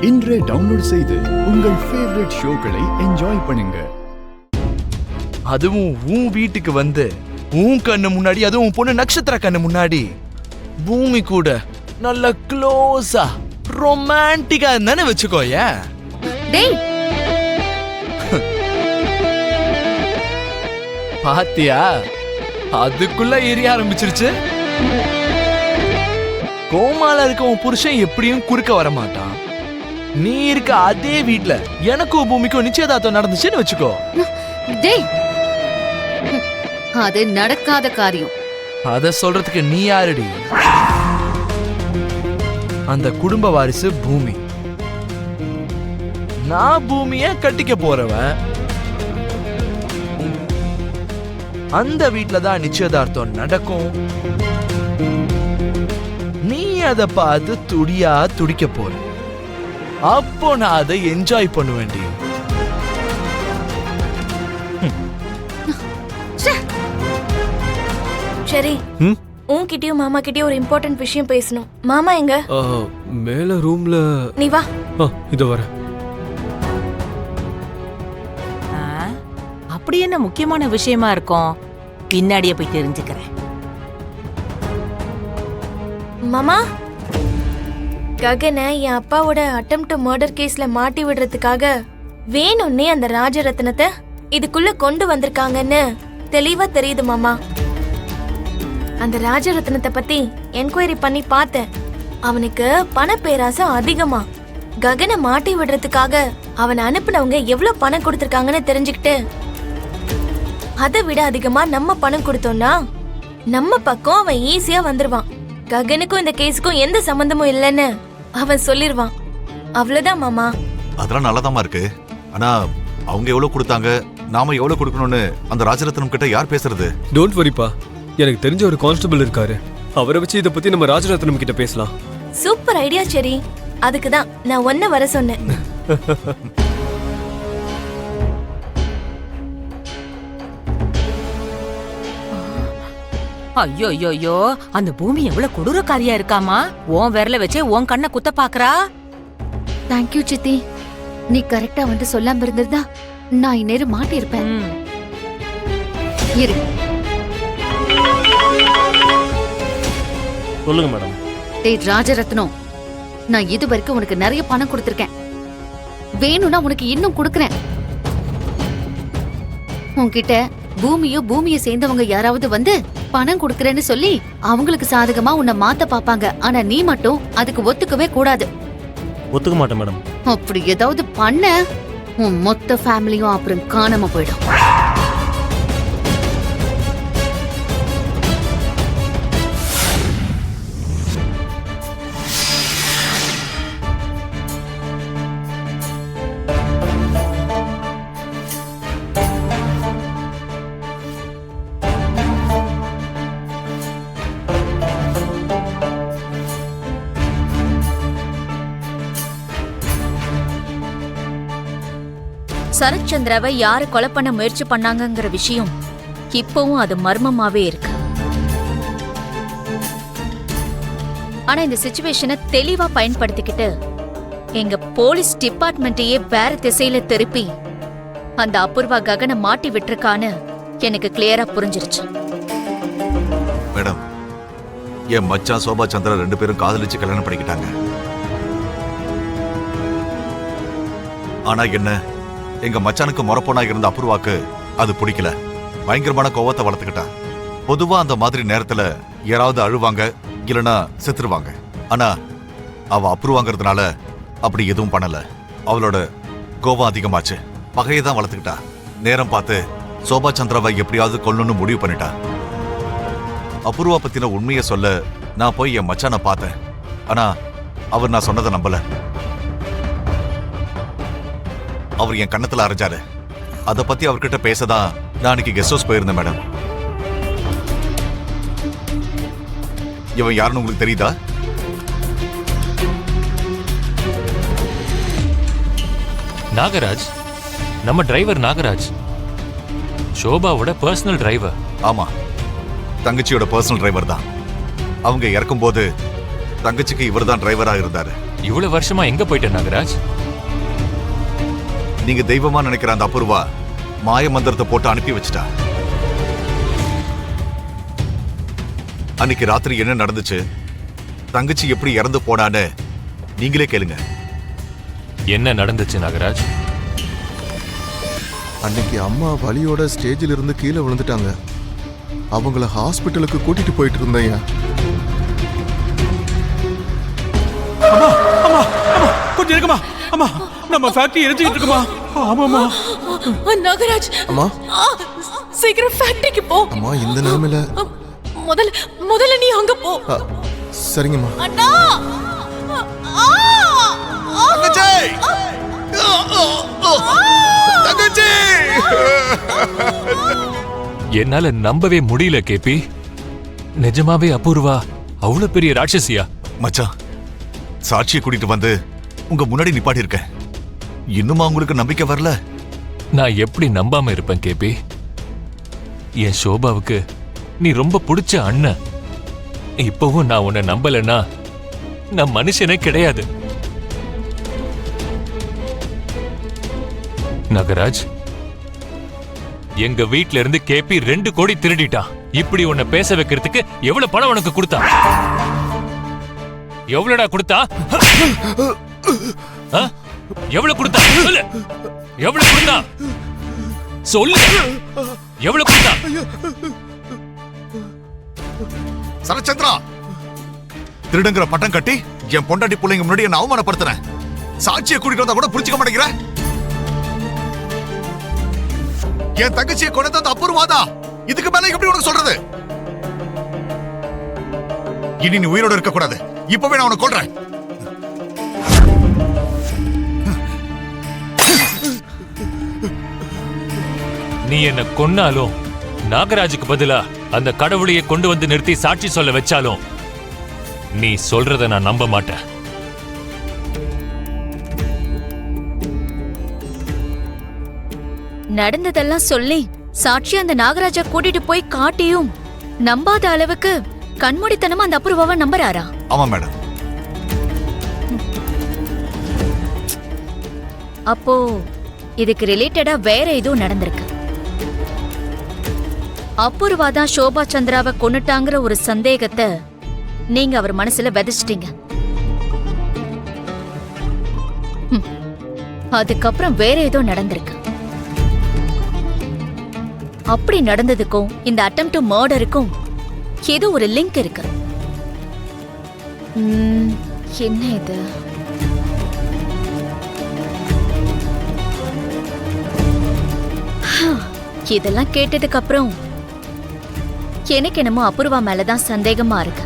இன்றே டவுன்லோட் செய்து உங்கள் ஃபேவரட் ஷோக்களை என்ஜாய் பண்ணுங்க. அதுவும் உன் வீட்டுக்கு வந்து உன் கண்ணு முன்னாடி, அதுவும் உன் பொண்ணு நட்சத்திர கண்ணு முன்னாடி பூமி கூட நல்ல க்ளோஸா ரொமான்டிக்கா இருந்தானே வச்சுக்கோ. டேய், பாத்தியா, அதுக்குள்ள எரிய ஆரம்பிச்சிருச்சு. கோமால இருக்க உன் புருஷன் எப்படியும் குறுக்க வர மாட்டான். நீ இருக்க அதே வீட்ல எனக்கும் பூமிக்கும் நிச்சயதார்த்தம் நடந்துச்சுன்னு வச்சுக்கோ. டேய், அது நடக்காத காரியம். அத சொல்றதுக்கு நீ யாருடி? அந்த குடும்ப வாரிசு பூமி. நான் பூமிய கட்டிக்க போறவன். அந்த வீட்ல தான் நிச்சயதார்த்தம் நடக்கும். நீ அத பார்த்து துடியா துடிக்க போற. அப்போ நான் அதை என்ஜாய் பண்ணுவேன்டி. சரி, உன்கிட்டயும் மாமா கிட்டயும் ஒரு இம்பார்ட்டன்ட் விஷயம் பேசணும். மாமா எங்க? மேல ரூம்ல. நீ வா. இதோ வர. அப்படி என்ன முக்கியமான விஷயமா இருக்கும்? பின்னாடியே போய் தெரிஞ்சுக்கிறேன். மாமா, ககனை என் அப்பாவோட அட்டெம்ப்ட் மர்டர் கேஸ்ல மாட்டி விடுறதுக்காக வேணும்னே அந்த ராஜரத்னத்தை இதுக்குள்ள கொண்டு வந்திருக்காங்கன்னு தெளிவா தெரியுது மாமா. அந்த ராஜரத்னத்தை பத்தி என்கொயரி பண்ணி பார்த்தேன். அவனுக்கு பண பேராசை அதிகமா. ககனை மாட்டி விடுறதுக்காக அவனை அனுப்புனவங்க எவ்வளவு பணம் கொடுத்திருக்காங்கன்னு தெரிஞ்சுக்கிட்டு அதை விட அதிகமா நம்ம பணம் கொடுத்தோம்னா நம்ம பக்கம் அவன் ஈஸியா வந்துருவான். ககனுக்கும் இந்த கேஸுக்கும் எந்த சம்பந்தமும் இல்லைன்னு அவன் சொல்லிருவான். அவ்வளவுதான் மாமா. அதெல்லாம் நல்லதாமா இருக்கு. ஆனா அவங்க எவ்வளவு கொடுத்தாங்க, நாம எவ்வளவு கொடுக்கணும்னு அந்த ராஜரத்னம் கிட்ட யார் பேசுறது? டோன்ட் வரிப்பா, எனக்கு தெரிஞ்ச ஒரு கான்ஸ்டபிள் இருக்காரு. அவரை வச்சு இத பத்தி நம்ம ராஜரத்னம் கிட்ட பேசலாம். சூப்பர் ஐடியா சரி. அதுக்குதான் நான் ஒன்ன வர சொன்னேன். ஐயோ, அந்த பூமி எவ்வளவு கொடூரக்காரியா இருக்காமா. உன் விரல வச்சே உன் கண்ணை குத்த பாக்குறா. தேங்க்யூ சித்தி. நீ கரெக்டா வந்து சொல்லாம இருந்திருந்தா நான் இந்நேரம் மாட்டி இருப்பேன். இரு. சொல்லுங்க மேடம். டேய் ராஜரத்னம், நான் இது வரைக்கும் உனக்கு நிறைய பணம் கொடுத்திருக்கேன். வேணும்னா உனக்கு இன்னும் கொடுக்கறேன். உன்கிட்ட பூமியை சேர்ந்தவங்க யாராவது வந்து பணம் கொடுக்கறேன்னு சொல்லி அவங்களுக்கு சாதகமா உன்னை மாத்த பாப்பாங்க. ஆனா நீ மட்டும் அதுக்கு ஒத்துக்கவே கூடாது. ஒத்துக்க மாட்டேன் மேடம். அப்படி ஏதாவது பண்ண உன் மொத்த ஃபேமிலியும் அப்புறம் காணாம போயிடும். சரத்சந்திராவை யாரு கொலை பண்ண முயற்சி பண்ணாங்கங்கிற விஷயம் இப்பவும் அது மர்மமாவே இருக்கு. ஆனா இந்த சிச்சுவேஷனை தெளிவா பயன்படுத்திக்கிட்டு எங்க போலீஸ் டிபார்ட்மெண்ட்டையே வேற திசையில திருப்பி அந்த அபூர்வா ககனை மாட்டி விட்டுருக்கான்னு எனக்கு கிளியரா புரிஞ்சிருச்சு. மேடம், என் மச்சான் சோபா சந்திரா 2 பேரும் காதலிச்சு கல்யாணம் பண்ணிக்கிட்டாங்க. ஆனா என்ன, எங்க மச்சானுக்கு முறப்பொண்ணா இருந்த அபூர்வாக்கு அது பிடிக்கல. பயங்கரமான கோவத்தை வளர்த்துக்கிட்டா. பொதுவா அந்த மாதிரி நேரத்துல யாராவது அழுவாங்க, இல்லைன்னா செத்துருவாங்க. ஆனா அவ அபூர்வாங்கிறதுனால அப்படி எதுவும் பண்ணல. அவளோட கோவம் அதிகமாச்சு. பகையை தான் வளர்த்துக்கிட்டா. நேரம் பார்த்து சோபா சந்திராவை எப்படியாவது கொல்லணும்னு முடிவு பண்ணிட்டா. அபூர்வா பத்தின உண்மையை சொல்ல நான் போய் என் மச்சானை பார்த்தேன். ஆனா அவர் நான் சொன்னதை நம்பல. அவர் என் கண்ணத்துல அரைஞ்சாரு. அத பத்தி அவர்கிட்ட பேசதான் நான் அன்னைக்கு கெஸ்ட் ஹவுஸ் போயிருந்தேன் மேடம். இவன் யாருன்னு உங்களுக்கு தெரியுதா? நாகராஜ், நம்ம டிரைவர் நாகராஜ், ஷோபாவோட பர்சனல் டிரைவர். ஆமா, தங்கச்சியோட பர்சனல் டிரைவர் தான். அவங்க இறக்கும்போது தங்கச்சிக்கு இவர் தான் டிரைவரா இருந்தாரு. இவ்வளவு வருஷமா எங்க போயிட்ட நாகராஜ்? நீங்க தெய்வமா நினைக்கிற அந்த அபூர்வா மாய மந்திரத்தை போட்டு அனுப்பி வச்சுட்டா. அன்னைக்கு ராத்திரி என்ன நடந்துச்சு, தங்கச்சி எப்படி இறந்து போனான்னு நீங்களே கேளுங்க. என்ன நடந்துச்சு நாகராஜ்? அன்னைக்கு அம்மா வலியோட ஸ்டேஜில் இருந்து கீழே விழுந்துட்டாங்க. அவங்கள ஹாஸ்பிட்டலுக்கு கூட்டிட்டு போயிட்டு இருந்தேன். கொஞ்சம் இருக்குமா? அம்மா, நம்ம ஃபேக்டரி எரிஞ்சுக்கிட்டு இருக்குமா? ஆமாமா. நாகராஜ், அம்மா சீக்கிரம் ஃபேக்டரிக்கு போ. அம்மா இந்த நிலைமையில முதல்ல நீ அங்க போ. சரிங்கம்மா. அண்ணா! என்னால நம்பவே முடியல கேபி. நிஜமாவே அபூர்வா அவ்வளவு பெரிய ராட்சசியா? மச்சான், சாட்சியை கூட்டிட்டு வந்து உங்க முன்னாடி நிப்பாட்டி இருக்கேன். இன்னுமா உங்களுக்கு நம்பிக்கை வரல? நான் எப்படி நம்பாம இருப்பேன் கேபி? என் சோபாவுக்கு நீ ரொம்ப பிடிச்ச அண்ணன். இப்பவும் நான் உன்னை நம்பலன்னா நான் மனுஷனே கிடையாது. நாகராஜ், எங்க வீட்ல இருந்து கேபி 2 கோடி திருடிட்டான். இப்படி உன்னை பேச வைக்கிறதுக்கு எவ்வளவு பணம் உனக்கு கொடுத்தா? எவ்வளவுடா கொடுத்தா? எவ்வளவு கொடுத்தா? சொல்லு. எவ்வளவு கொடுத்தா? சொல்லு. எவ்வளவு கொடுத்தா? சரச்சந்திரா, திருடங்கிற பட்டம் கட்டி என் பொண்டாட்டி பிள்ளைங்க முன்னாடி என்ன அவமானப்படுத்துறேன். சாட்சியை கூட்டிட்டு வந்தா கூட புரிஞ்சுக்க மாட்டேங்கிற. என் தங்கச்சியை கொண்டு வந்த அபூர்வாதா. இதுக்கு மேல எப்படி உனக்கு சொல்றது? இனி நீ உயிரோட இருக்க கூடாது. இப்பவே நான் உன்னை கொல்றேன். நீ என்ன கொன்னாலும் நாகராஜுக்கு பதிலா அந்த கடவுளையே கொண்டு வந்து நிறுத்தி சாட்சி சொல்ல வச்சாலும் நீ சொல்றத நான் நம்ப மாட்டேன். நடந்ததெல்லாம் சொல்லி சாட்சி அந்த நாகராஜா கூட்டிட்டு போய் காட்டியும் நம்பாத அளவுக்கு கண்மூடித்தனமா அந்த அபூர்வாவை நம்புறாரா? ஆமா மேடம். அப்போ இதுக்கு ரிலேட்டடா வேற எதுவும் நடந்திருக்கு. அபூர்வா தான் சோபா சந்திராவை கொன்னுட்டாங்கிற ஒரு சந்தேகத்தை நீங்க அவர் மனசுல விதைச்சிட்டீங்க. அதுக்கப்புறம் வேற ஏதோ நடந்திருக்கு. அப்படி நடந்ததுக்கும் இந்த அட்டெம்ப்ட் டு மர்டருக்கும் ஏதோ ஒரு லிங்க் இருக்கு. என்ன இது? இதெல்லாம் கேட்டதுக்கு அப்புறம் எனக்கு என்னமோ அபூர்வா மேலதான் சந்தேகமா இருக்கு.